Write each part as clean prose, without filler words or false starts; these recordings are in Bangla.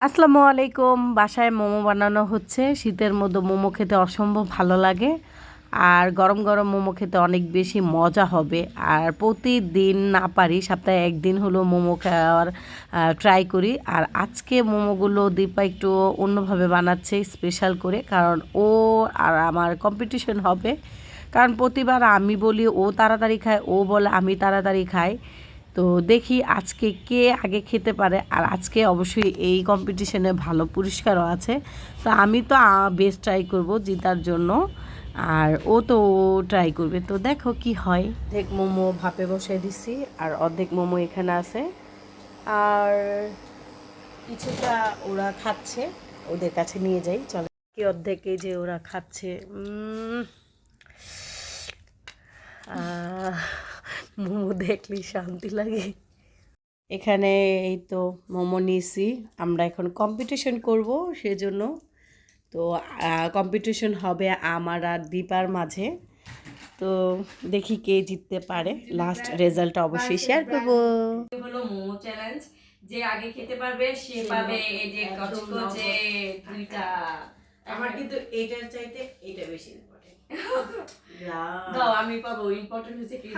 আসসালামু আলাইকুম। বাসায় মোমো বানানো হচ্ছে। শীতের মধ্যে মোমো খেতে অসম্ভব ভালো লাগে। আর গরম গরম মোমো খেতে অনেক বেশি মজা হবে। আর প্রতিদিন না পারি, সপ্তাহে একদিন হলো মোমো খাওয়ার ট্রাই করি। আর আজকে মোমোগুলো দীপা একটু অন্যভাবে বানাচ্ছে, স্পেশাল করে। কারণ ও আর আমার কম্পিটিশন হবে। কারণ প্রতিবার আমি বলি ও তাড়াতাড়ি খায়, ও বলে আমি তাড়াতাড়ি খাই। তো দেখি আজকে কে আগে খেতে পারে। আর আজকে অবশ্যই এই কম্পিটিশনে ভালো পুরস্কারও আছে। তো আমি তো বেস্ট ট্রাই করব জেতার জন্য। আর ও তো ট্রাই করবে। তো দেখো কি হয়। অর্ধেক মোমো ভাপে বসাই দিছি আর অর্ধেক মোমো এখানে আছে। আর কিছুটা ওরা খাচ্ছে, ওদের কাছে নিয়ে যাই চলে। কি অর্ধেকে যে ওরা খাচ্ছে, মোমো দেখলেই শান্তি লাগে। এখানে এই তো মোমো নিয়েছি, আমরা এখন কম্পিটিশন করব সেজন্য। তো কম্পিটিশন হবে আমার আর দীপার মাঝে। তো দেখি কে জিততে পারে, লাস্ট রেজাল্টটা অবশ্যই শেয়ার করব। হলো মোমো চ্যালেঞ্জ, যে আগে খেতে পারবে সে পাবে এই যে কচকচে দুইটা। আমার কিন্তু এটার চাইতে এটা বেশি ইম্পর্টেন্ট। দাও আমি পাবো। ইম্পর্টেন্ট হচ্ছে কি,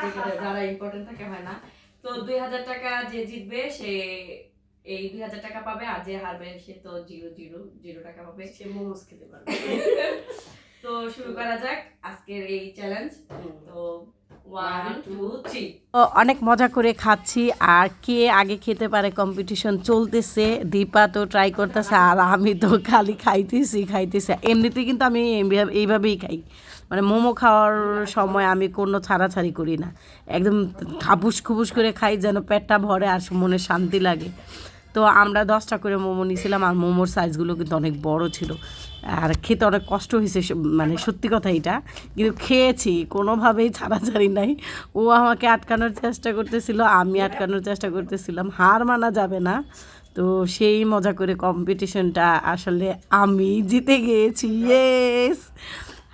যারা ইম্পর্টেন্ট থাকে হয় না। তো 2000 টাকা যে জিতবে সে এই 2000 টাকা পাবে, আর যে হারবে সে তো জিরো টাকা পাবে। সে মোমোস খেতে পারবে। তো শুরু করা যাক আজকের এই চ্যালেঞ্জ। তো 1 2 3। অনেক মজা করে খাচ্ছি। আর কে আগে খেতে পারে কম্পিটিশন চলতেছে। দীপা তো ট্রাই করতেছে আর আমি তো খালি খাইতেছি। এমনিতে কিন্তু আমি এইভাবেই খাই। মানে মোমো খাওয়ার সময় আমি কোনো ছাড়াছাড়ি করি না, একদম খাবুস খুবুস করে খাই যেন পেটটা ভরে আর মনে শান্তি লাগে। তো আমরা 10টা করে মোমো নিয়েছিলাম আর মোমোর সাইজগুলো কিন্তু অনেক বড় ছিল। আর খেতে অনেক কষ্ট হয়েছে, মানে সত্যি কথা এটা। কিন্তু খেয়েছি, কোনোভাবেই ছাড়াছাড়ি নাই। ও আমাকে আটকানোর চেষ্টা করতেছিল, আমি আটকানোর চেষ্টা করতেছিলাম। হার মানা যাবে না। তো সেই মজা করে কম্পিটিশনটা আসলে আমি জিতে গিয়েছি। ইয়েস,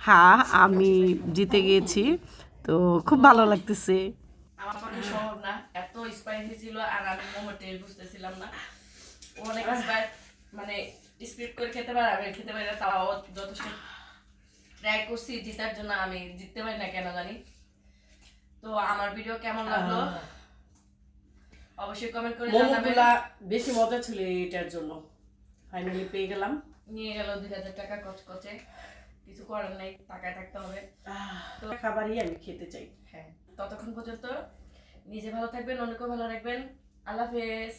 হ্যাঁ আমি জিতে গিয়েছি। তো খুব ভালো লাগতেছে। আমার পক্ষে সম্ভব না, এত স্পাইসি ছিল আর আমি মোমো টেস্ট বুঝতেছিলাম না। ও অনেক মানে স্পিড করে খেতে পারে, আমি খেতে পারি না। তাও যথেষ্ট ট্রাই করছি জিতার জন্য, আমি জিততে পারি না কেন জানি। তো আমার ভিডিও কেমন লাগলো অবশ্যই কমেন্ট করে জানাবেন। মোমোগুলা বেশি মজা ছিল, এটার জন্য ফাইনালি পেয়ে গেলাম। নিয়ে গেল 2000 টাকা কচকচে, কিছু করার নাই, টাকায় থাকতে হবে। তো খাবারই আমি খেতে চাই। হ্যাঁ, ততক্ষণ পর্যন্ত নিজে ভালো থাকবেন, অন্যকেও ভালো রাখবেন। আল্লাহ হাফেজ।